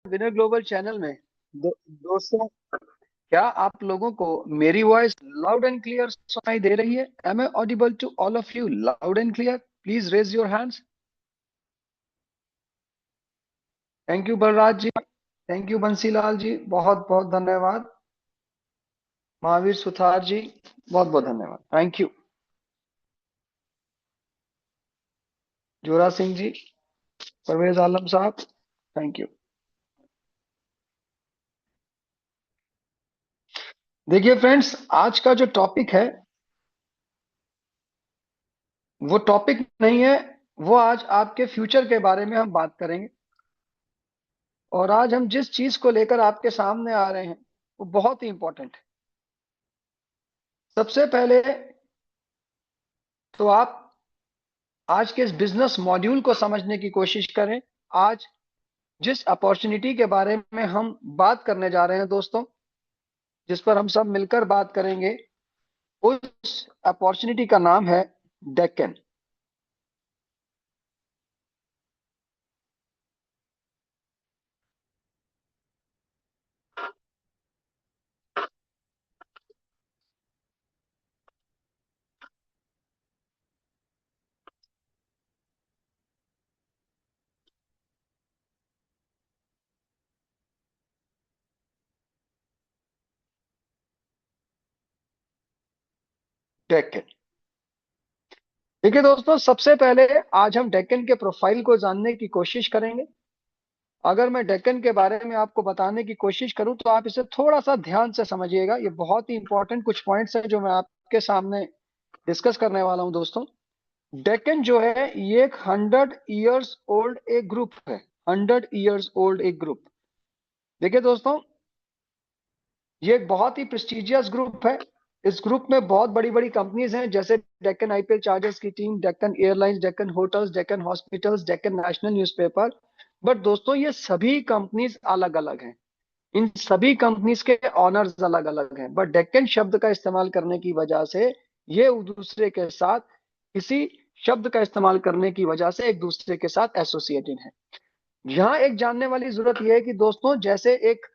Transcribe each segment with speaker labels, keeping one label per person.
Speaker 1: Winner global channel में दोस्तों, क्या आप लोगों को मेरी वॉइस लाउड एंड क्लियर सुनाई दे रही है? Am I audible to all of you loud and clear? Please raise your hands. Thank you Balraj ji. Thank you Bansilal ji, बहुत बहुत धन्यवाद। महावीर सुथार जी, बहुत बहुत धन्यवाद, थैंक यू। जोरा सिंह जी, परवेज आलम साहब, थैंक यू। देखिए फ्रेंड्स, आज का जो टॉपिक है वो टॉपिक नहीं है, वो आज आपके फ्यूचर के बारे में हम बात करेंगे। और आज हम जिस चीज को लेकर आपके सामने आ रहे हैं वो बहुत ही इंपॉर्टेंट है। सबसे पहले तो आप आज के इस बिजनेस मॉड्यूल को समझने की कोशिश करें। आज जिस अपॉर्चुनिटी के बारे में हम बात करने जा रहे हैं दोस्तों, जिस पर हम सब मिलकर बात करेंगे, उस अपॉर्चुनिटी का नाम है डेक्कन। डेक्कन, देखिए दोस्तों, सबसे पहले आज हम डेक्कन के प्रोफाइल को जानने की कोशिश करेंगे। अगर मैं डेक्कन के बारे में आपको बताने की कोशिश करूं तो आप इसे थोड़ा सा ध्यान से समझिएगा। ये बहुत ही इंपॉर्टेंट कुछ पॉइंट्स हैं जो मैं आपके सामने डिस्कस करने वाला हूं दोस्तों। डेक्कन जो है ये एक 100 ईयर्स ओल्ड एक ग्रुप है। 100 ईयर्स ओल्ड एक ग्रुप। देखिए दोस्तों, ये एक बहुत ही प्रेस्टिजियस ग्रुप है। इस ग्रुप में बहुत बड़ी बड़ी कंपनीज हैं, जैसे डेक्कन आईपीएल चार्जर्स की team, Deccan airlines, Deccan hotels, Deccan hospitals, Deccan national newspaper. But दोस्तों, ये सभी कंपनीज अलग अलग हैं। इन सभी कंपनीज के ऑनर्स अलग अलग हैं, बट डेक्कन शब्द का इस्तेमाल करने की वजह से ये एक दूसरे के साथ किसी शब्द का इस्तेमाल करने की वजह से एक दूसरे के साथ एसोसिएटेड है। यहाँ एक जानने वाली जरूरत यह है कि दोस्तों, जैसे एक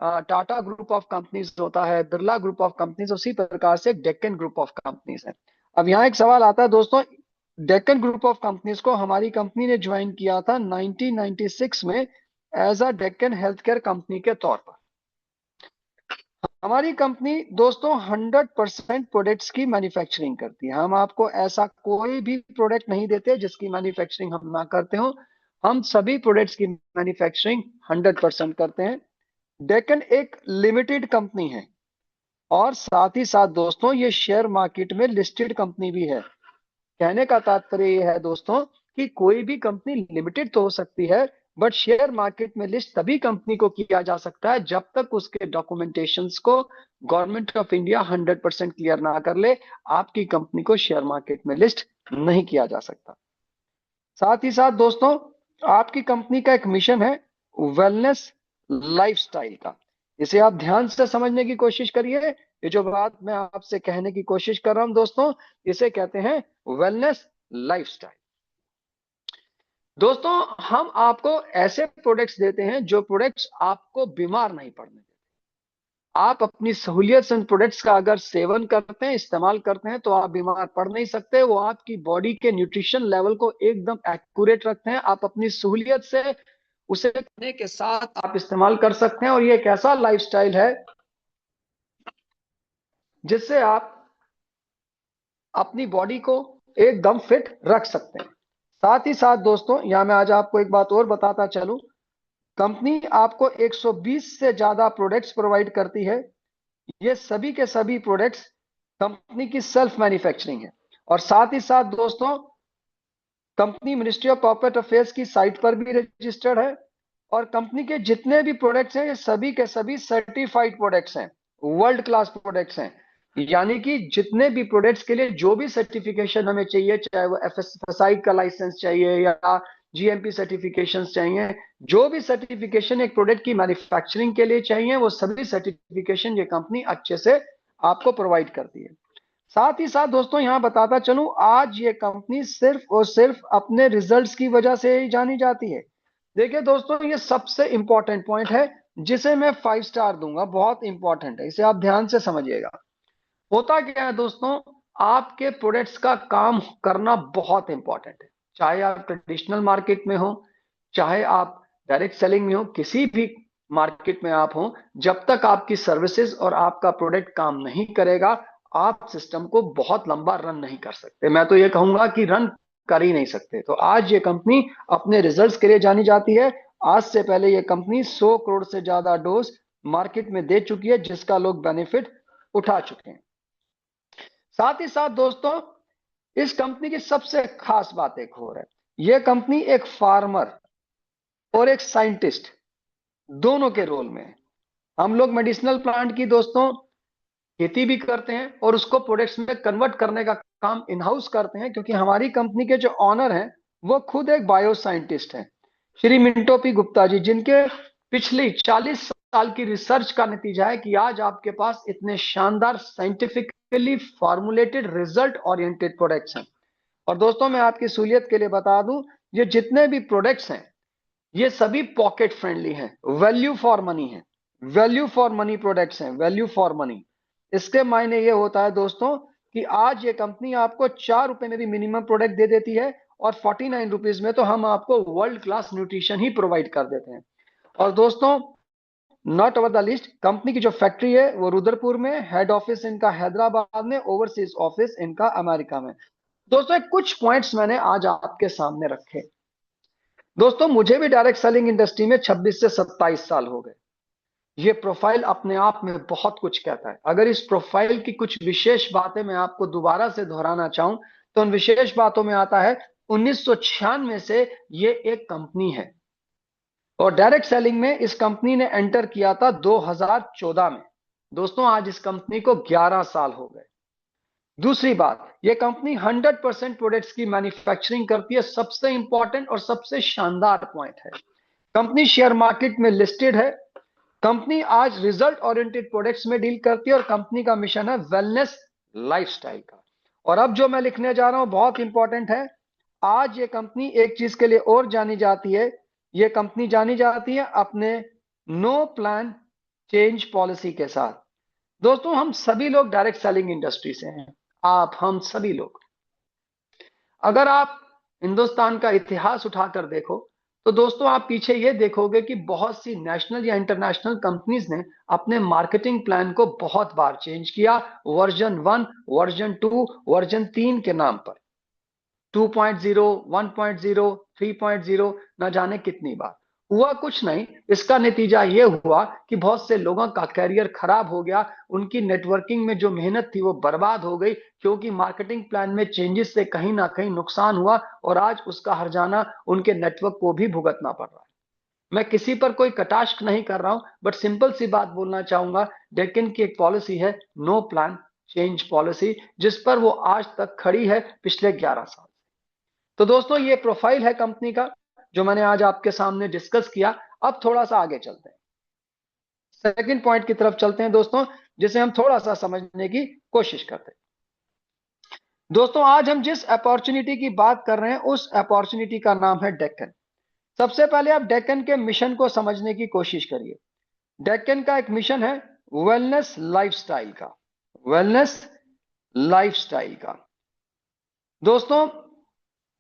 Speaker 1: टाटा ग्रुप ऑफ कंपनीज होता है, बिरला ग्रुप ऑफ कंपनीज, उसी प्रकार से डेक्कन ग्रुप ऑफ कंपनीज है। अब यहाँ एक सवाल आता है दोस्तों, डेक्कन ग्रुप ऑफ कंपनीज को हमारी कंपनी ने ज्वाइन किया था 1996 में as a Deccan health care company के तौर पर। हमारी कंपनी दोस्तों 100% प्रोडक्ट्स की मैन्युफैक्चरिंग करती है। हम आपको ऐसा कोई भी प्रोडक्ट नहीं देते जिसकी मैन्युफैक्चरिंग हम ना करते हो। हम सभी प्रोडक्ट्स की मैन्युफैक्चरिंग 100% करते हैं। डेक्कन एक लिमिटेड कंपनी है और साथ ही साथ दोस्तों ये शेयर मार्केट में लिस्टेड कंपनी भी है। कहने का तात्पर्य यह है दोस्तों कि कोई भी कंपनी लिमिटेड तो हो सकती है, बट शेयर मार्केट में लिस्ट तभी कंपनी को किया जा सकता है जब तक उसके डॉक्यूमेंटेशंस को गवर्नमेंट ऑफ इंडिया 100% क्लियर ना कर ले। आपकी कंपनी को शेयर मार्केट में लिस्ट नहीं किया जा सकता। साथ ही साथ दोस्तों, आपकी कंपनी का एक मिशन है वेलनेस लाइफस्टाइल का। इसे आप ध्यान से समझने की कोशिश करिए। ये जो बात मैं आपसे कहने की कोशिश कर रहा हूं दोस्तों, इसे कहते हैं वेलनेस लाइफस्टाइल। दोस्तों, हम आपको ऐसे प्रोडक्ट्स देते हैं जो प्रोडक्ट्स आपको बीमार नहीं पड़ने देते। आप अपनी सहूलियत से उन प्रोडक्ट्स का अगर सेवन करते हैं, इस्तेमाल करते हैं, तो आप बीमार पड़ नहीं सकते। वो आपकी बॉडी के न्यूट्रिशन लेवल को एकदम एक्यूरेट रखते हैं। आप अपनी सहूलियत से उसे करने के साथ आप इस्तेमाल कर सकते हैं। और ये एक ऐसा लाइफस्टाइल है जिससे आप अपनी बॉडी को एकदम फिट रख सकते हैं। साथ ही साथ दोस्तों, यहां मैं आज आपको एक बात और बताता चलूं। कंपनी आपको 120 से ज्यादा प्रोडक्ट्स प्रोवाइड करती है। ये सभी के सभी प्रोडक्ट्स कंपनी की सेल्फ मैन्युफैक्चरिंग है। और साथ ही साथ दोस्तों, company ministry of corporate affairs की साइट पर भी रजिस्टर्ड है। और कंपनी के जितने भी प्रोडक्ट्स हैं, ये सभी के सभी सर्टिफाइड प्रोडक्ट्स हैं, वर्ल्ड क्लास प्रोडक्ट्स हैं। यानी कि जितने भी प्रोडक्ट्स के लिए जो भी सर्टिफिकेशन हमें चाहिए, चाहे वो एफएसएसआई का लाइसेंस चाहिए या जीएमपी सर्टिफिकेशंस चाहिए, जो भी सर्टिफिकेशन एक प्रोडक्ट की मैन्युफैक्चरिंग के लिए चाहिए, वो सभी सर्टिफिकेशन ये कंपनी अच्छे से आपको प्रोवाइड करती है। साथ ही साथ दोस्तों, यहां बताता चलूं, आज ये कंपनी सिर्फ और सिर्फ अपने रिजल्ट्स की वजह से ही जानी जाती है। देखिए दोस्तों, ये सबसे इंपॉर्टेंट पॉइंट है जिसे मैं 5 स्टार दूंगा, बहुत इंपॉर्टेंट है, इसे आप ध्यान से समझिएगा। होता क्या है दोस्तों, आपके प्रोडक्ट्स का काम करना बहुत इंपॉर्टेंट है। चाहे आप ट्रेडिशनल मार्केट में हो, चाहे आप डायरेक्ट सेलिंग में हो, किसी भी मार्केट में आप हो, जब तक आपकी सर्विसेज और आपका प्रोडक्ट काम नहीं करेगा, आप सिस्टम को बहुत लंबा रन नहीं कर सकते। मैं तो ये कहूंगा कि रन कर ही नहीं सकते। तो आज ये कंपनी अपने रिजल्ट्स के लिए जानी जाती है। आज से पहले ये कंपनी 100 करोड़ से ज्यादा डोज मार्केट में दे चुकी है, जिसका लोग बेनिफिट उठा चुके हैं। साथ ही साथ दोस्तों, इस कंपनी की सबसे खास बात एक और है। यह कंपनी एक फार्मर और एक साइंटिस्ट दोनों के रोल में है। हम लोग मेडिसिनल प्लांट की दोस्तों खेती भी करते हैं और उसको प्रोडक्ट्स में कन्वर्ट करने का काम इन हाउस करते हैं, क्योंकि हमारी कंपनी के जो ऑनर हैं वो खुद एक बायो साइंटिस्ट हैं, श्री मिंटो पी गुप्ता जी, जिनके पिछली 40 साल की रिसर्च का नतीजा है कि आज आपके पास इतने शानदार scientifically formulated result oriented products हैं। और दोस्तों, मैं आपकी सहूलियत के लिए बता दूं, ये जितने भी प्रोडक्ट्स हैं ये सभी पॉकेट फ्रेंडली हैं, वैल्यू फॉर मनी है। वैल्यू फॉर मनी प्रोडक्ट्स हैं, वैल्यू फॉर मनी। इसके मायने ये होता है दोस्तों कि आज ये कंपनी आपको 4 रुपए में भी मिनिमम प्रोडक्ट दे देती है, और 49 रुपीज में तो हम आपको वर्ल्ड क्लास न्यूट्रिशन ही प्रोवाइड कर देते हैं। और दोस्तों, not over the list, company की जो फैक्ट्री है वो रुद्रपुर में, हेड ऑफिस इनका हैदराबाद में, ओवरसीज ऑफिस इनका अमेरिका में। दोस्तों, कुछ पॉइंट्स मैंने आज आपके सामने रखे। दोस्तों, मुझे भी डायरेक्ट सेलिंग इंडस्ट्री में 26 से 27 साल हो गए। ये प्रोफाइल अपने आप में बहुत कुछ कहता है। अगर इस प्रोफाइल की कुछ विशेष बातें मैं आपको दोबारा से दोहराना चाहूं, तो उन विशेष बातों में आता है 1996 से ये एक कंपनी है, और डायरेक्ट सेलिंग में इस कंपनी ने एंटर किया था 2014 में। दोस्तों, आज इस कंपनी को 11 साल हो गए। दूसरी बात, ये कंपनी 100% प्रोडक्ट्स की मैन्युफैक्चरिंग करती है। सबसे इंपॉर्टेंट और सबसे शानदार पॉइंट है, कंपनी शेयर मार्केट में लिस्टेड है। कंपनी आज रिजल्ट ओरिएंटेड प्रोडक्ट्स में डील करती है, और कंपनी का मिशन है वेलनेस लाइफस्टाइल का। और अब जो मैं लिखने जा रहा हूं बहुत इंपॉर्टेंट है। आज ये कंपनी एक चीज के लिए और जानी जाती है। ये कंपनी जानी जाती है अपने नो प्लान चेंज पॉलिसी के साथ। दोस्तों, हम सभी लोग डायरेक्ट सेलिंग इंडस्ट्री से हैं। आप, हम सभी लोग, अगर आप हिंदुस्तान का इतिहास उठाकर देखो, तो दोस्तों आप पीछे ये देखोगे कि बहुत सी नेशनल या इंटरनेशनल कंपनीज ने अपने मार्केटिंग प्लान को बहुत बार चेंज किया, वर्जन 1, वर्जन 2, वर्जन 3 के नाम पर। 2.0, 1.0, 3.0, न जाने कितनी बार। हुआ कुछ नहीं, इसका नतीजा यह हुआ कि बहुत से लोगों का करियर खराब हो गया, उनकी नेटवर्किंग में जो मेहनत थी वो बर्बाद हो गई, क्योंकि मार्केटिंग प्लान में चेंजेस से कहीं ना कहीं नुकसान हुआ, और आज उसका हर्जाना उनके नेटवर्क को भी भुगतना पड़ रहा है। मैं किसी पर कोई कटाक्ष नहीं कर रहा हूं, बट सिंपल सी बात बोलना चाहूंगा। डेक्कन की एक पॉलिसी है, नो प्लान चेंज पॉलिसी, जिस पर वो आज तक खड़ी है, पिछले 11 साल। तो दोस्तों, ये प्रोफाइल है कंपनी का, जो मैंने आज आपके सामने डिस्कस किया। अब थोड़ा सा आगे चलते हैं, सेकंड पॉइंट की तरफ चलते हैं दोस्तों, जिसे हम थोड़ा सा समझने की कोशिश करते हैं। दोस्तों, आज हम जिस अपॉर्चुनिटी की बात कर रहे हैं, उस अपॉर्चुनिटी का नाम है डेक्कन। सबसे पहले आप डेक्कन के मिशन को समझने की कोशिश करिए। डेक्कन का एक मिशन है वेलनेस लाइफस्टाइल का, वेलनेस लाइफस्टाइल का। दोस्तों,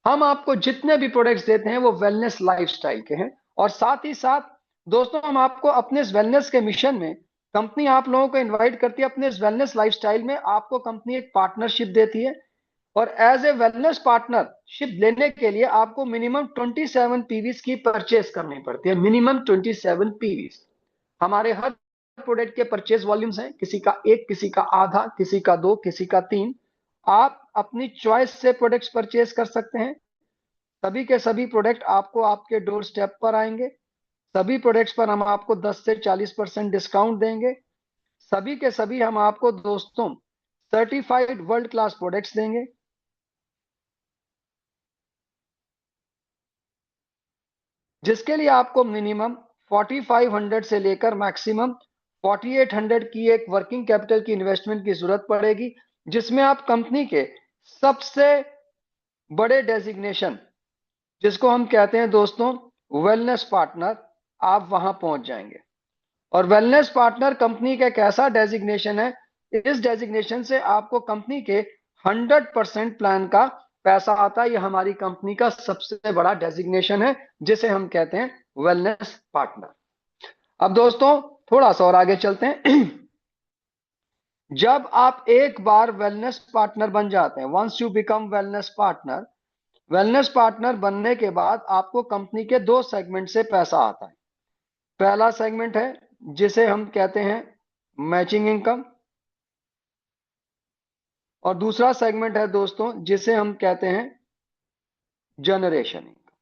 Speaker 1: हम आपको जितने भी प्रोडक्ट्स देते हैं वो वेलनेस लाइफस्टाइल के हैं। और साथ ही साथ दोस्तों, हम आपको अपने इस वेलनेस के मिशन में, कंपनी आप लोगों को इनवाइट करती है अपने इस वेलनेस लाइफस्टाइल में, आपको कंपनी एक पार्टनरशिप देती है। और एज ए वेलनेस पार्टनरशिप लेने के लिए आपको मिनिमम 27 पीवीज की परचेस करनी पड़ती है, मिनिमम 27 पीवीज। हमारे हर प्रोडक्ट के परचेस वॉल्यूम्स हैं, किसी का एक, किसी का आधा, किसी का दो, किसी का तीन। आप अपनी चॉइस से प्रोडक्ट्स परचेस कर सकते हैं। सभी के सभी प्रोडक्ट आपको आपके डोर स्टेप पर आएंगे। सभी प्रोडक्ट्स पर हम आपको 10 से 40% डिस्काउंट देंगे। सभी के सभी हम आपको दोस्तों सर्टिफाइड वर्ल्ड क्लास प्रोडक्ट्स देंगे, जिसके लिए आपको मिनिमम 4500 से लेकर मैक्सिमम 4800 की एक वर्किंग कैपिटल की इन्वेस्टमेंट की जरूरत पड़ेगी, जिसमें आप कंपनी के सबसे बड़े डेजिग्नेशन, जिसको हम कहते हैं दोस्तों वेलनेस पार्टनर, आप वहां पहुंच जाएंगे। और वेलनेस पार्टनर कंपनी का एक ऐसा डेजिग्नेशन है, इस डेजिग्नेशन से आपको कंपनी के 100% प्लान का पैसा आता है। ये हमारी कंपनी का सबसे बड़ा डेजिग्नेशन है, जिसे हम कहते हैं वेलनेस पार्टनर। अब दोस्तों थोड़ा सा और आगे चलते हैं। जब आप एक बार वेलनेस पार्टनर बन जाते हैं, once you become wellness partner, wellness partner बनने के बाद आपको कंपनी के दो सेगमेंट से पैसा आता है। पहला सेगमेंट है जिसे हम कहते हैं मैचिंग इनकम, और दूसरा सेगमेंट है दोस्तों जिसे हम कहते हैं जनरेशन इनकम।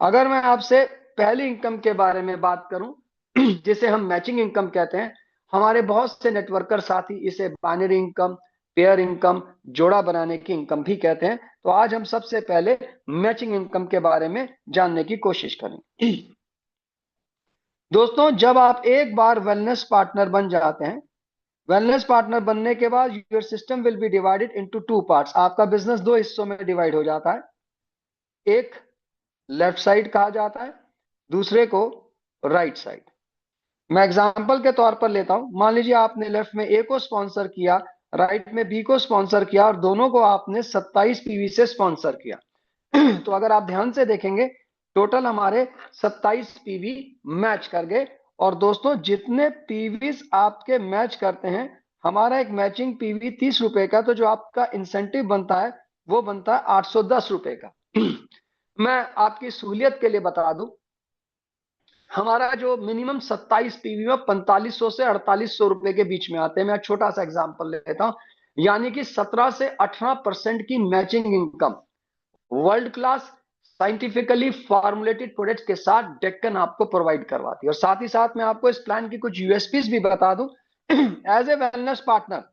Speaker 1: अगर मैं आपसे पहली इनकम के बारे में बात करूं, जिसे हम मैचिंग इनकम कहते हैं, हमारे बहुत से नेटवर्कर साथी इसे बाइनरी इनकम, पेयर इनकम, जोड़ा बनाने की इनकम भी कहते हैं। तो आज हम सबसे पहले मैचिंग इनकम के बारे में जानने की कोशिश करें। दोस्तों जब आप एक बार वेलनेस पार्टनर बन जाते हैं, वेलनेस पार्टनर बनने के बाद your system will be divided into two parts. आपका बिजनेस दो हिस्सों में डिवाइड हो जाता है। एक लेफ्ट साइड कहा जाता है, दूसरे को राइट साइड। मैं एग्जांपल के तौर पर लेता हूं, मान लीजिए आपने लेफ्ट में ए को स्पॉन्सर किया, राइट में बी को स्पॉन्सर किया, और दोनों को आपने 27 पीवी से स्पॉन्सर किया। तो अगर आप ध्यान से देखेंगे, टोटल हमारे 27 पीवी मैच कर गए। और दोस्तों जितने पीवीज आपके मैच करते हैं, हमारा एक मैचिंग पीवी 30 रुपए का, तो जो आपका इंसेंटिव बनता है वो बनता है 810 रुपए का। मैं आपकी सहूलियत के लिए बता दूं, हमारा जो मिनिमम 27 पीवी में 4500 से 4800 रुपए के बीच में आते हैं। मैं छोटा सा एग्जांपल लेता हूं, यानी कि 17 से 18% की matching income world class scientifically formulated products के साथ डेक्कन आपको प्रोवाइड करवाती है। और साथ ही साथ मैं आपको इस प्लान की कुछ यूएसपीज भी बता दूं। एज ए वेलनेस पार्टनर,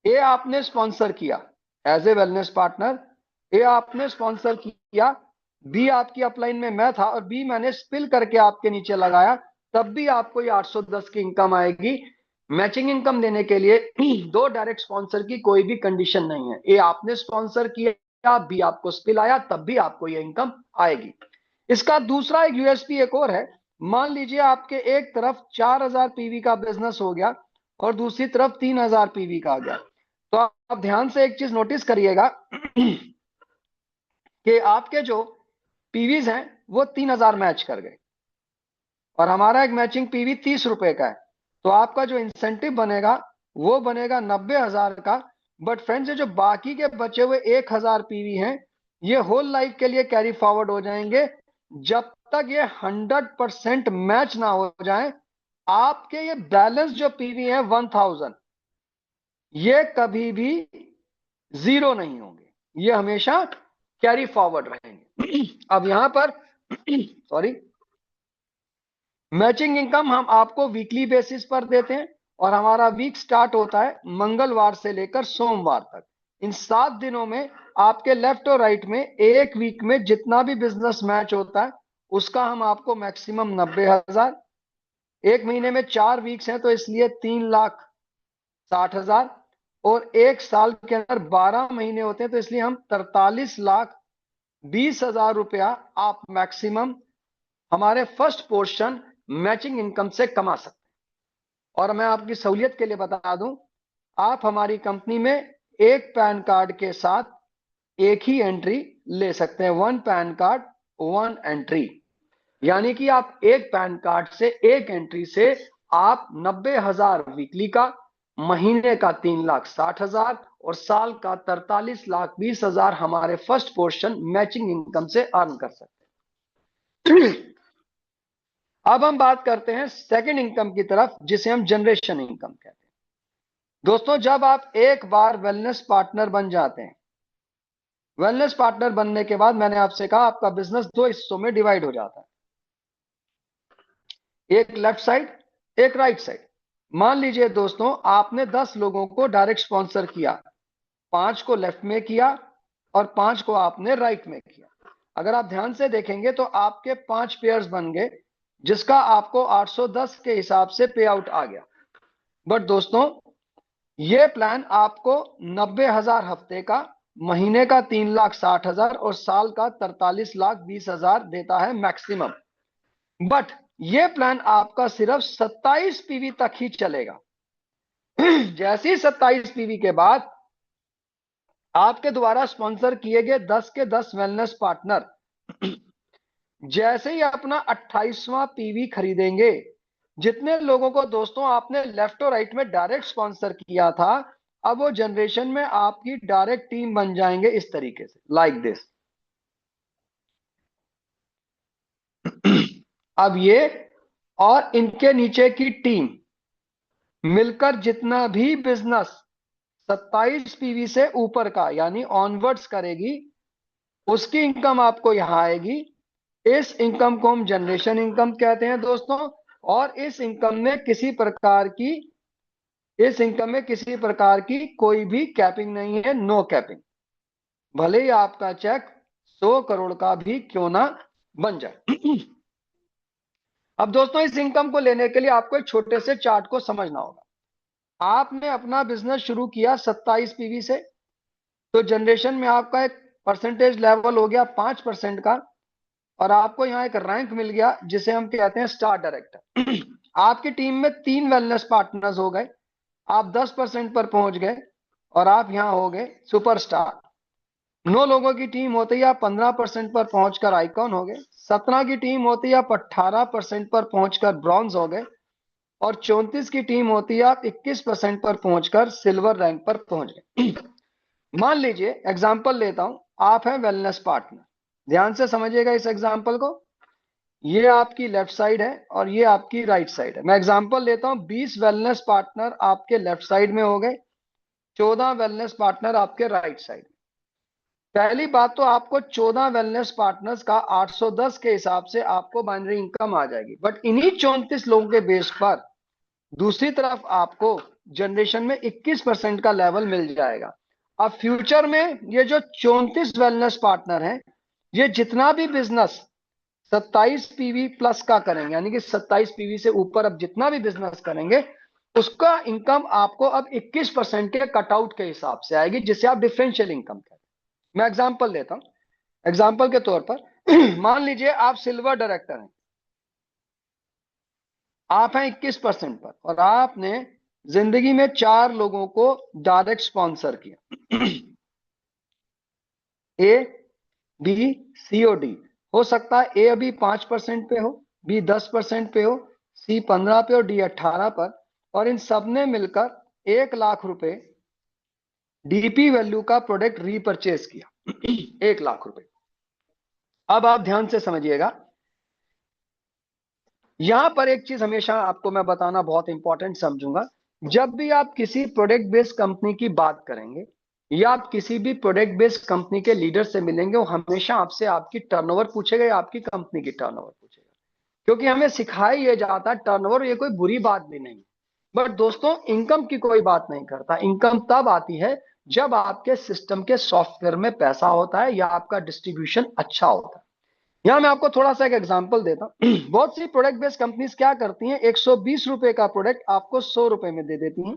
Speaker 1: ए आपने स्पॉन्सर किया, एज ए वेलनेस पार्टनर ए आपने स्पॉन्सर किया, बी आपकी अपलाइन में मैं था और बी मैंने स्पिल करके आपके नीचे लगाया, तब भी आपको ये 810 की इनकम आएगी। मैचिंग इनकम देने के लिए दो डायरेक्ट स्पॉन्सर की कोई भी कंडीशन नहीं है। ए आपने स्पॉन्सर किया, बी आपको स्पिल आया, तब भी आपको ये इनकम आएगी। इसका दूसरा एक यूएसपी एक और है। मान लीजिए आपके एक तरफ 4000 पीवी का बिजनेस हो गया और दूसरी तरफ 3000 पीवी का आ गया। तो आप ध्यान से एक चीज नोटिस करिएगा कि आपके जो पीवीज हैं वो 3000 मैच कर गए और हमारा एक मैचिंग पीवी 30 रुपए का है। तो आपका जो इंसेंटिव बनेगा वो बनेगा 90,000 का। बट फ्रेंड्स, ये जो बाकी के बचे हुए 1000 पीवी हैं, ये होल लाइफ के लिए कैरी फॉरवर्ड हो जाएंगे जब तक ये 100% मैच ना हो जाए। आपके ये बैलेंस जो पीवी है 1000, ये कभी भी जीरो नहीं होंगे, ये हमेशा कैरी फॉरवर्ड रहेंगे। अब यहां पर सॉरी, मैचिंग इनकम हम आपको वीकली बेसिस पर देते हैं और हमारा वीक स्टार्ट होता है मंगलवार से लेकर सोमवार तक। इन 7 दिनों में आपके लेफ्ट और राइट में एक वीक में जितना भी बिजनेस मैच होता है उसका हम आपको मैक्सिमम 90,000, एक महीने में 4 वीक्स हैं तो इसलिए 3,60,000, और एक साल के अंदर 12 महीने होते हैं तो इसलिए हम 43,20,000 रुपया आप मैक्सिमम हमारे फर्स्ट पोर्शन मैचिंग इनकम से कमा सकते हैं। और मैं आपकी सहूलियत के लिए बता दूं, आप हमारी कंपनी में एक पैन कार्ड के साथ एक ही एंट्री ले सकते हैं। 1 पैन कार्ड 1 एंट्री, यानी कि आप एक पैन कार्ड से एक एंट्री से आप 90,000 वीकली का, महीने का 3,60,000 और साल का 43,20,000 हमारे फर्स्ट पोर्शन मैचिंग इनकम से अर्न कर सकते हैं। अब हम बात करते हैं सेकंड इनकम की तरफ, जिसे हम जनरेशन इनकम कहते हैं। दोस्तों जब आप एक बार वेलनेस पार्टनर बन जाते हैं, वेलनेस पार्टनर बनने के बाद मैंने आपसे कहा आपका बिजनेस दो हिस्सों में डिवाइड हो जाता है, एक लेफ्ट साइड, एक राइट साइड। मान लीजिए दोस्तों आपने 10 लोगों को डायरेक्ट स्पॉन्सर किया, 5 को लेफ्ट में किया और 5 को आपने राइट में किया। अगर आप ध्यान से देखेंगे तो आपके 5 पेयर्स बन गए, जिसका आपको 810 के हिसाब से पे आउट आ गया। बट दोस्तों ये प्लान आपको 90,000 हफ्ते का, महीने का 3,60,000 और साल का 43,20,000 देता है मैक्सिमम। बट ये प्लान आपका सिर्फ 27 पीवी तक ही चलेगा। जैसे ही 27 पीवी के बाद आपके द्वारा स्पॉन्सर किए गए 10 के 10 वेलनेस पार्टनर जैसे ही अपना 28वां पीवी खरीदेंगे, जितने लोगों को दोस्तों आपने लेफ्ट और राइट में डायरेक्ट स्पॉन्सर किया था, अब वो जनरेशन में आपकी डायरेक्ट टीम बन जाएंगे इस तरीके से, लाइक दिस। अब ये और इनके नीचे की टीम मिलकर जितना भी बिजनेस 27 पीवी से ऊपर का यानी ऑनवर्ड्स करेगी, उसकी इनकम आपको यहां आएगी। इस इनकम को हम जनरेशन इनकम कहते हैं दोस्तों। और इस इनकम में किसी प्रकार की कोई भी कैपिंग नहीं है, नो कैपिंग। भले ही आपका चेक 100 करोड़ का भी क्यों ना बन जाए। अब दोस्तों इस इनकम को लेने के लिए आपको एक छोटे से चार्ट को समझना होगा। आपने अपना बिजनेस शुरू किया 27 पीवी से, तो जनरेशन में आपका एक परसेंटेज लेवल हो गया 5% का, और आपको यहाँ एक रैंक मिल गया जिसे हम कहते हैं स्टार डायरेक्टर। आपकी टीम में 3 वेलनेस पार्टनर्स हो गए, आप 10% पर पहुंच गए और आप यहां हो गए सुपरस्टार। 9 लोगों की टीम होती है आप 15% पर पहुंचकर आइकॉन हो गए। 17 की टीम होती है आप 18% पर पहुंचकर ब्रॉन्ज हो गए। और 34 की टीम होती है आप 21% पर पहुंचकर सिल्वर रैंक पर पहुंच गए। मान लीजिए एग्जाम्पल लेता हूं, आप हैं वेलनेस पार्टनर। ध्यान से समझिएगा इस एग्जाम्पल को। ये आपकी लेफ्ट साइड है और ये आपकी राइट साइड है। मैं एग्जांपल लेता हूं, 20 वेलनेस पार्टनर आपके लेफ्ट साइड में हो गए, 14 वेलनेस पार्टनर आपके राइट साइड। पहली बात तो आपको 14 वेलनेस पार्टनर्स का 810 के हिसाब से आपको बाइनरी इनकम आ जाएगी। बट इन्हीं 34 लोगों के बेस पर दूसरी तरफ आपको जनरेशन में 21% का लेवल मिल जाएगा। अब फ्यूचर में ये जो 34 वेलनेस पार्टनर हैं, ये जितना भी बिजनेस 27 पीवी प्लस का करेंगे, यानी कि 27 पीवी से ऊपर अब जितना भी बिजनेस करेंगे, उसका इनकम आपको अब 21% के कटआउट के हिसाब से आएगी, जिसे आप डिफरेंशियल इनकम कहते हैं। मैं एग्जांपल लेता हूं। एग्जांपल के तौर पर मान लीजिए आप सिल्वर डायरेक्टर हैं, आप हैं 21% पर, और आपने जिंदगी में 4 लोगों को डायरेक्ट स्पॉन्सर किया। ए, बी, सी और डी। हो सकता है ए अभी 5% पे हो, बी 10% पे हो, सी 15 पे और डी 18 पर, और इन सब ने मिलकर 1,00,000 रुपए डीपी वैल्यू का प्रोडक्ट रीपरचेज किया। 1,00,000 रुपए। अब आप ध्यान से समझिएगा, यहां पर एक चीज हमेशा आपको मैं बताना बहुत इंपॉर्टेंट समझूंगा। जब भी आप किसी प्रोडक्ट बेस्ड कंपनी की बात करेंगे या आप किसी भी प्रोडक्ट बेस्ड कंपनी के लीडर से मिलेंगे, वो हमेशा आपसे आपकी टर्नओवर पूछेगा या आपकी कंपनी की टर्नओवर पूछेगा। क्योंकि हमें सिखाया यह जाता है टर्नओवर ये कोई बुरी बात भी नहीं। बट दोस्तों इनकम की कोई बात नहीं करता। इनकम तब आती है जब आपके सिस्टम के सॉफ्टवेयर में पैसा होता है या आपका डिस्ट्रीब्यूशन अच्छा होता है। यहां मैं आपको थोड़ा सा एक एग्जांपल देता हूं। बहुत सी प्रोडक्ट बेस्ड कंपनीज क्या करती हैं, 120 रुपए का प्रोडक्ट आपको 100 रुपए में दे देती हैं।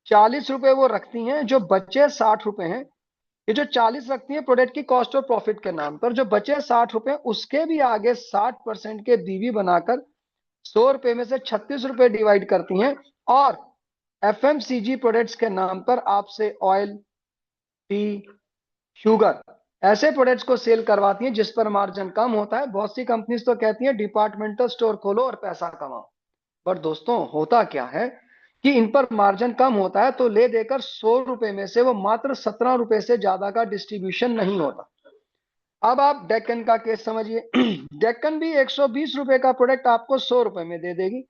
Speaker 1: 40 रुपए वो रखती हैं, जो बचे 60 रुपए हैं। ये जो 40 रखती है प्रोडक्ट की कॉस्ट और प्रॉफिट के नाम पर, जो बचे 60 रुपए उसके भी आगे 60% के बीवी बनाकर 100 रुपए में से 36 रुपए डिवाइड करती हैं। और एफएमसीजी प्रोडक्ट्स के नाम पर आपसे ऑयल, टी, शुगर ऐसे प्रोडक्ट्स को सेल करवाती हैं जिस पर मार्जिन कम होता है। बहुत सी कंपनीज तो कहती हैं डिपार्टमेंटल स्टोर खोलो और पैसा कमाओ। पर दोस्तों होता क्या है कि इन पर मार्जिन कम होता है, तो ले देकर 100 रुपए में से वो मात्र 17 रुपए से ज्यादा का डिस्ट्रीब्यूशन नहीं होता। अब आप डेक्कन का केस समझिए। डेक्कन भी 120 रुपए का प्रोडक्ट आपको 100 रुपए में दे देगी।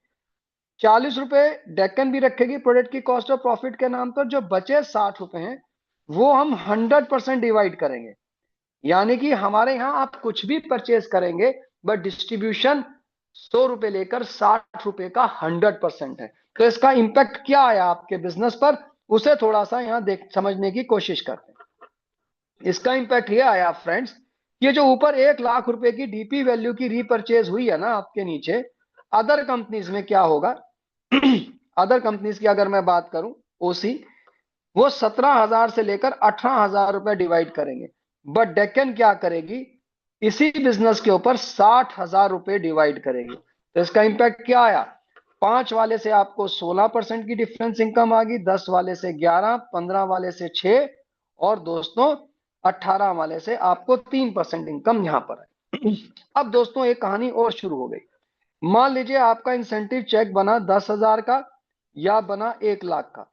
Speaker 1: 40 रुपए डेक्कन भी रखेगी प्रोडक्ट की कॉस्ट ऑफ प्रॉफिट के नाम पर। जो बचे 60 रुपए हैं वो हम 100% डिवाइड करेंगे। यानी कि हमारे यहां आप कुछ भी परचेज करेंगे, बट डिस्ट्रीब्यूशन 100 रुपए लेकर 60 रुपए का 100% है। तो इसका इंपैक्ट क्या आया आपके बिजनेस पर, उसे थोड़ा सा यहां देख समझने की कोशिश करते हैं। इसका इंपैक्ट ये आया फ्रेंड्स, ये जो ऊपर 1,00,000 रुपए की डीपी वैल्यू की रीपरचेज हुई है ना आपके नीचे, अदर कंपनीज में क्या होगा। अदर कंपनीज की अगर मैं बात करूं, ओसी, वो 17,000 से लेकर 18,000 रुपए डिवाइड करेंगे। बट डेक्कन क्या करेगी, इसी बिजनेस के ऊपर 60,000 रुपए डिवाइड करेगी। तो इसका इंपैक्ट क्या आया, 5 वाले से आपको 16% की डिफरेंस इनकम आ गई, 10 वाले से 11, 15 वाले से 6, और दोस्तों 18 वाले से आपको 3% इनकम यहां पर है। अब दोस्तों एक कहानी और शुरू हो गई। मान लीजिए आपका इंसेंटिव चेक बना 10,000 का या बना 1 लाख का।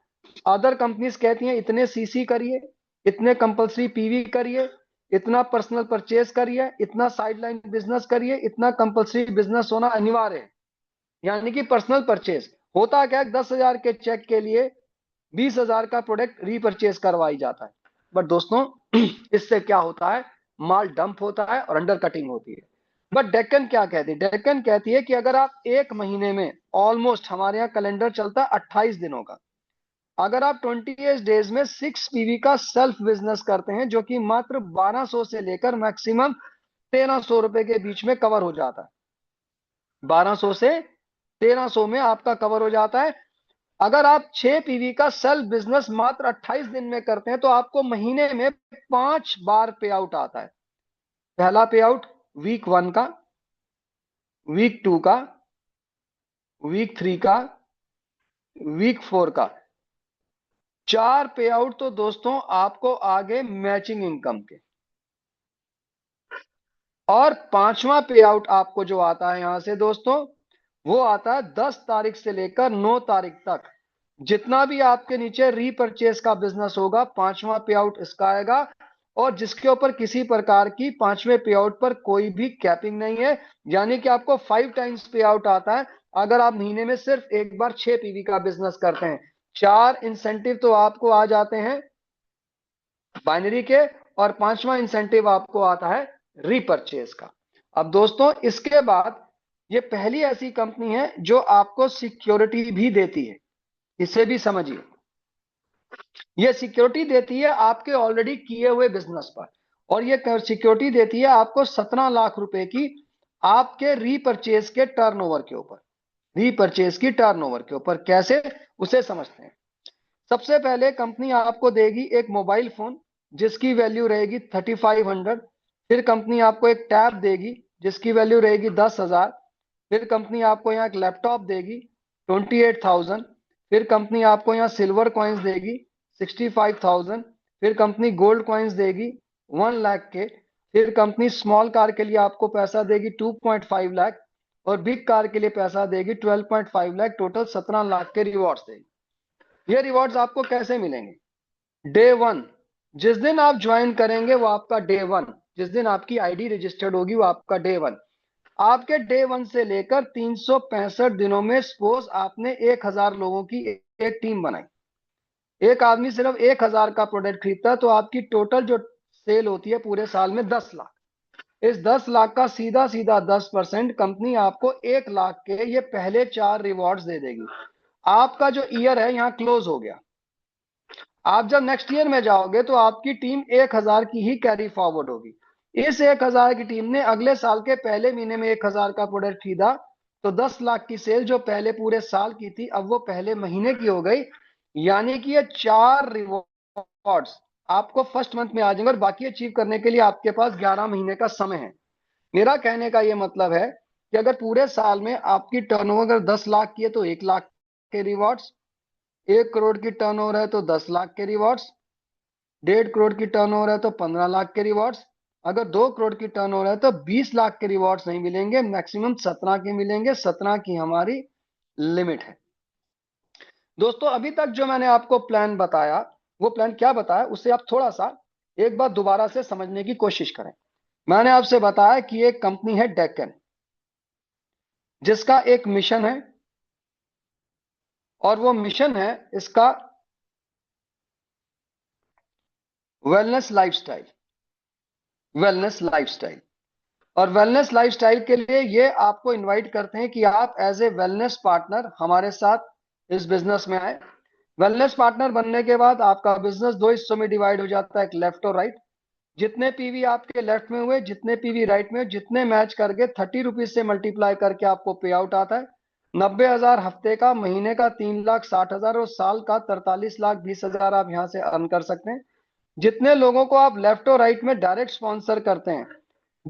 Speaker 1: अदर कंपनीज कहती हैं इतने सीसी करिए, इतने कंपलसरी पीवी करिए, इतना पर्सनल परचेज करिए, इतना साइडलाइन बिजनेस करिए, इतना कंपलसरी बिजनेस होना अनिवार्य है, यानी कि पर्सनल परचेज। होता क्या है, 10,000 के चेक के लिए 20,000 का प्रोडक्ट रीपरचेज करवाई जाता है। बट दोस्तों इससे क्या होता है, माल डंप होता है और अंडर कटिंग होती है। बट डेक्कन क्या कहती है, डेक्कन कहती है कि अगर आप एक महीने में, ऑलमोस्ट हमारे यहाँ कैलेंडर चलता है 28 दिनों का, अगर आप 28 डेज में 6 पीवी का सेल्फ बिजनेस करते हैं, जो कि मात्र 1200 से लेकर मैक्सिमम 1300 रुपए के बीच में कवर हो जाता है, 1200 से 1300 में आपका कवर हो जाता है। अगर आप 6 पीवी का सेल्फ बिजनेस मात्र 28 दिन में करते हैं, तो आपको महीने में 5 बार पे आउट आता है। पहला पे आउट वीक 1 का, वीक 2 का, वीक 3 का, वीक 4 का। 4 पे आउट तो दोस्तों आपको आगे मैचिंग इनकम के, और 5वां पे आउट आपको जो आता है यहां से दोस्तों, वो आता है 10 तारीख से लेकर 9 तारीख तक। जितना भी आपके नीचे रीपरचेस का बिजनेस होगा, 5वां पे आउट इसका आएगा, और जिसके ऊपर किसी प्रकार की 5वें पे आउट पर कोई भी कैपिंग नहीं है, यानी कि आपको 5 टाइम्स पे आउट आता है अगर आप महीने में सिर्फ एक बार 6 पीवी का बिजनेस करते हैं। 4 इंसेंटिव तो आपको आ जाते हैं बाइनरी के, और 5वां इंसेंटिव आपको आता है रीपरचेज का। अब दोस्तों इसके बाद, ये पहली ऐसी कंपनी है जो आपको सिक्योरिटी भी देती है, इसे भी समझिए। ये सिक्योरिटी देती है आपके ऑलरेडी किए हुए बिजनेस पर, और ये सिक्योरिटी देती है आपको 17 लाख रुपए की आपके रीपरचेज के टर्नओवर के ऊपर, रीपरचेज की टर्नओवर के ऊपर। कैसे, उसे समझते हैं। सबसे पहले कंपनी आपको देगी एक मोबाइल फोन जिसकी वैल्यू रहेगी 3500। फिर कंपनी आपको एक टैब देगी जिसकी वैल्यू रहेगी 10,000। फिर कंपनी आपको यहाँ एक लैपटॉप देगी 28,000। फिर कंपनी आपको यहाँ सिल्वर कॉइन्स देगी 65,000। फिर कंपनी गोल्ड कॉइन्स देगी 1 लाख के। फिर कंपनी स्मॉल कार के लिए आपको पैसा देगी 2.5 लाख, और बिग कार के लिए पैसा देगी 12.5 लाख। टोटल 17 लाख के रिवॉर्ड्स देगी। ये रिवॉर्ड्स आपको कैसे मिलेंगे, डे 1, जिस दिन आप ज्वाइन करेंगे वो आपका डे 1, जिस दिन आपकी आईडी रजिस्टर्ड होगी वो आपका डे 1। आपके डे 1 से लेकर 365 दिनों में, सपोज आपने 1,000 लोगों की एक टीम बनाई, एक आदमी सिर्फ 1,000 का प्रोडक्ट खरीदता है, तो आपकी टोटल जो सेल होती है पूरे साल में 10 लाख। इस 10 लाख का सीधा सीधा 10% कंपनी आपको 1 लाख के ये पहले 4 रिवॉर्ड्स दे देगी। आपका जो ईयर है यहाँ क्लोज हो गया। आप जब नेक्स्ट ईयर में जाओगे तो आपकी टीम 1,000 की ही कैरी फॉरवर्ड होगी। इस 1,000 की टीम ने अगले साल के पहले महीने में 1,000 का प्रोडक्ट खरीदा, तो 10 लाख की सेल जो पहले पूरे साल की थी, अब वो पहले महीने की हो गई। यानी कि ये 4 रिवॉर्ड्स आपको फर्स्ट मंथ में आ जाएंगे, और बाकी अचीव करने के लिए आपके पास 11 महीने का समय है। मेरा कहने का ये मतलब है कि अगर पूरे साल में आपकी टर्नओवर अगर 10 लाख की है तो 1 लाख के रिवॉर्ड्स, 1 करोड़ की टर्नओवर है तो 10 लाख के रिवॉर्ड्स, 1.5 करोड़ की टर्नओवर है तो 15 लाख के रिवॉर्ड्स, अगर 2 करोड़ की टर्नओवर है तो 20 लाख के रिवॉर्ड्स नहीं मिलेंगे, मैक्सिमम 17 के मिलेंगे। 17 की हमारी लिमिट है। दोस्तों अभी तक जो मैंने आपको प्लान बताया, वो प्लान क्या बताया उससे आप थोड़ा सा एक बार दोबारा से समझने की कोशिश करें। मैंने आपसे बताया कि एक कंपनी है डेक्कन, जिसका एक मिशन है, और वो मिशन है इसका वेलनेस लाइफस्टाइल। वेलनेस लाइफस्टाइल, और वेलनेस लाइफस्टाइल के लिए ये आपको इनवाइट करते हैं कि आप एज ए वेलनेस पार्टनर हमारे साथ इस बिजनेस में आए। वेलनेस पार्टनर बनने के बाद आपका बिजनेस 2 हिस्सों में डिवाइड हो जाता है, एक लेफ्ट और राइट। जितने पीवी आपके लेफ्ट में हुए, जितने पीवी राइट में हुए, जितने मैच करके 30 रुपीज से मल्टीप्लाई करके आपको पे आउट आता है। 90,000 हफ्ते का, महीने का 3,60,000 और साल का 43,20,000 आप यहां से अर्न कर सकते हैं। जितने लोगों को आप लेफ्ट और राइट में डायरेक्ट स्पॉन्सर करते हैं,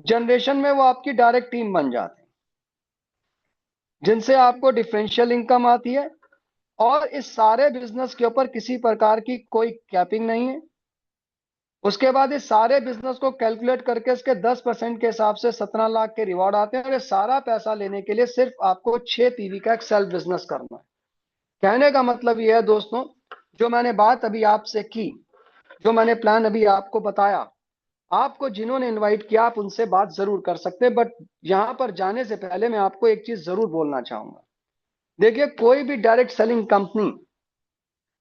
Speaker 1: जनरेशन में वो आपकी डायरेक्ट टीम बन जाते हैं, जिनसे आपको डिफरेंशियल इनकम आती है। और इस सारे बिजनेस के ऊपर किसी प्रकार की कोई कैपिंग नहीं है। उसके बाद इस सारे बिजनेस को कैलकुलेट करके इसके 10% के हिसाब से 17 लाख के रिवॉर्ड आते हैं। और ये सारा पैसा लेने के लिए सिर्फ आपको 6 पीवी का एक सेल्फ बिजनेस करना है। कहने का मतलब यह है दोस्तों, जो मैंने बात अभी आपसे की, जो मैंने प्लान अभी आपको बताया, आपको जिन्होंने इनवाइट किया आप उनसे बात जरूर कर सकते हैं। बट यहां पर जाने से पहले मैं आपको एक चीज जरूर बोलना चाहूंगा। देखिए, कोई भी डायरेक्ट सेलिंग कंपनी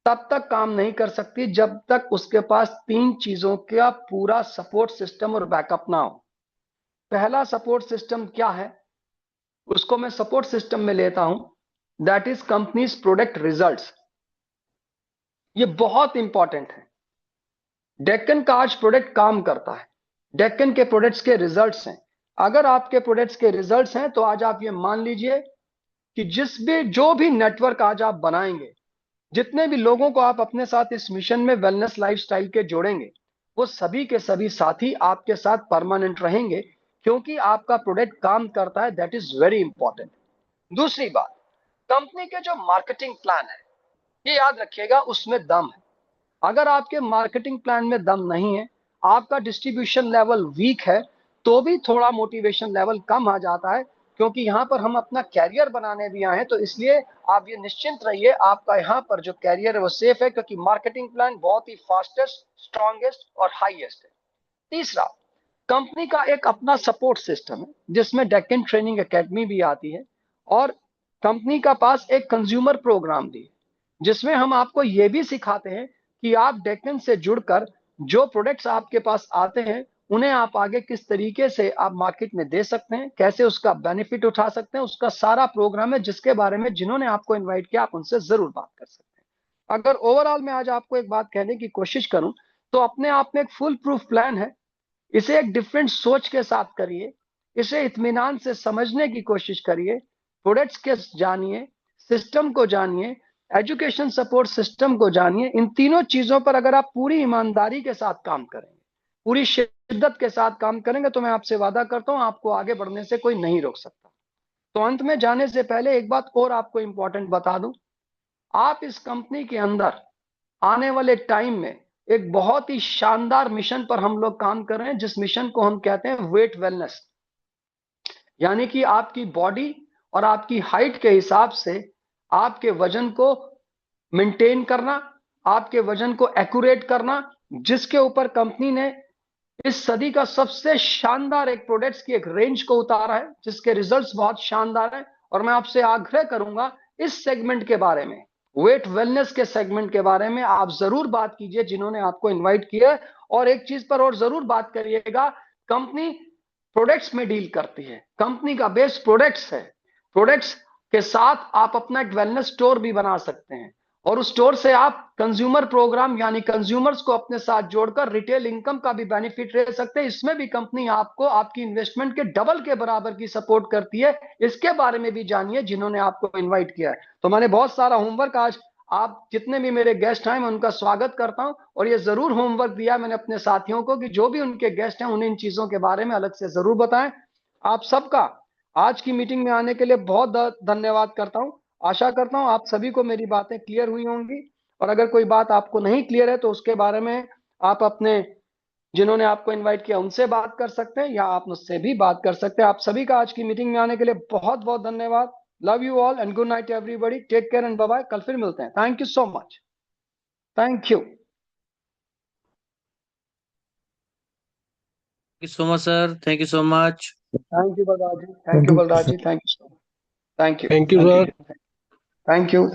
Speaker 1: तब तक काम नहीं कर सकती जब तक उसके पास तीन चीजों का पूरा सपोर्ट सिस्टम और बैकअप ना हो। पहला सपोर्ट सिस्टम क्या है, उसको मैं सपोर्ट सिस्टम में लेता हूं, that is companies product results. ये बहुत इंपॉर्टेंट है। डेक्कन का आज प्रोडक्ट काम करता है, डेक्कन के प्रोडक्ट्स के रिजल्ट्स हैं। अगर आपके प्रोडक्ट्स के रिजल्ट्स हैं तो आज आप ये मान लीजिए कि जिस भी जो भी नेटवर्क आज आप बनाएंगे, जितने भी लोगों को आप अपने साथ इस मिशन में वेलनेस लाइफस्टाइल के जोड़ेंगे, वो सभी के सभी साथी आपके साथ परमानेंट रहेंगे, क्योंकि आपका प्रोडक्ट काम करता है। That is very important. दूसरी बात, कंपनी के जो मार्केटिंग प्लान है, ये याद रखिएगा, उसमें दम है। अगर आपके मार्केटिंग प्लान में दम नहीं है, आपका डिस्ट्रीब्यूशन लेवल वीक है, तो भी थोड़ा मोटिवेशन लेवल कम आ जाता है। क्योंकि यहां पर हम अपना कैरियर बनाने भी आए हैं, तो इसलिए आप ये निश्चिंत रहिए, आपका यहां पर जो कैरियर है वो सेफ है, क्योंकि मार्केटिंग प्लान बहुत ही फास्टेस्ट, स्ट्रॉन्गेस्ट और हाईएस्ट है। तीसरा, कंपनी का एक अपना सपोर्ट सिस्टम है, जिसमें डेक्कन ट्रेनिंग एकेडमी भी आती है। और कंपनी का पास एक कंज्यूमर प्रोग्राम भी है, जिसमें हम आपको यह भी सिखाते हैं कि आप डेक्कन से जुड़कर जो प्रोडक्ट्स आपके पास आते हैं, उन्हें आप आगे किस तरीके से आप मार्केट में दे सकते हैं, कैसे उसका बेनिफिट उठा सकते हैं। उसका सारा प्रोग्राम है, जिसके बारे में जिन्होंने आपको इन्वाइट किया आप उनसे जरूर बात कर सकते हैं। अगर ओवरऑल मैं आज आपको एक बात कहने की कोशिश करूं, तो अपने आप में एक फुल प्रूफ प्लान है। इसे एक डिफरेंट सोच के साथ करिए, इसे इत्मीनान से समझने की कोशिश करिए, प्रोडक्ट्स के जानिए, सिस्टम को जानिए, एजुकेशन सपोर्ट सिस्टम को जानिए। इन तीनों चीजों पर अगर आप पूरी ईमानदारी के साथ काम करेंगे, पूरी शिद्दत के साथ काम करेंगे, तो मैं आपसे वादा करता हूं आपको आगे बढ़ने से कोई नहीं रोक सकता। तो अंत में जाने से पहले एक बात और आपको इंपॉर्टेंट बता दूं, आप इस कंपनी के अंदर आने वाले टाइम में एक बहुत ही शानदार मिशन पर हम लोग काम कर रहे हैं, जिस मिशन को हम कहते हैं वेट वेलनेस। यानी कि आपकी बॉडी और आपकी हाइट के हिसाब से आपके वजन को मेंटेन करना, आपके वजन को एक्यूरेट करना, जिसके ऊपर कंपनी ने इस सदी का सबसे शानदार एक प्रोडक्ट्स की एक रेंज को उतारा है, जिसके रिजल्ट्स बहुत शानदार है। और मैं आपसे आग्रह करूंगा, इस सेगमेंट के बारे में, वेट वेलनेस के सेगमेंट के बारे में आप जरूर बात कीजिए जिन्होंने आपको इनवाइट किया है। और एक चीज पर और जरूर बात करिएगा, कंपनी प्रोडक्ट्स में डील करती है, कंपनी का बेस प्रोडक्ट्स है। प्रोडक्ट्स के साथ आप अपना एक वेलनेस स्टोर भी बना सकते हैं, और उस स्टोर से आप कंज्यूमर प्रोग्राम यानी कंज्यूमर्स को अपने साथ जोड़कर रिटेल इनकम का भी बेनिफिट ले सकते हैं। इसमें भी कंपनी आपको आपकी इन्वेस्टमेंट के डबल के बराबर की सपोर्ट करती है। इसके बारे में भी जानिए जिन्होंने आपको इनवाइट किया है। तो मैंने बहुत सारा होमवर्क आज, आप जितने भी मेरे गेस्ट हैं मैं उनका स्वागत करता हूं, और ये जरूर होमवर्क दिया मैंने अपने साथियों को कि जो भी उनके गेस्ट हैं उन्हें इन चीजों के बारे में अलग से जरूर बताएं। आप सबका आज की मीटिंग में आने के लिए बहुत धन्यवाद करता हूं। आशा करता हूं आप सभी को मेरी बातें क्लियर हुई होंगी। और अगर कोई बात आपको नहीं क्लियर है तो उसके बारे में आप अपने, जिन्होंने आपको इनवाइट किया उनसे बात कर सकते हैं, या आप मुझसे भी बात कर सकते हैं। आप सभी का आज की मीटिंग में आने के लिए बहुत बहुत धन्यवाद। Love you all and good night everybody, take care and bye bye. कल फिर मिलते हैं। Thank you so much. Thank you.
Speaker 2: You so much sir, thank you so much.
Speaker 1: Thank you Balraj ji, thank
Speaker 3: thank
Speaker 1: you
Speaker 3: you
Speaker 1: Balraj ji, thank you so much. Thank you,
Speaker 3: thank you
Speaker 1: thank you,
Speaker 3: sir.
Speaker 1: Thank you.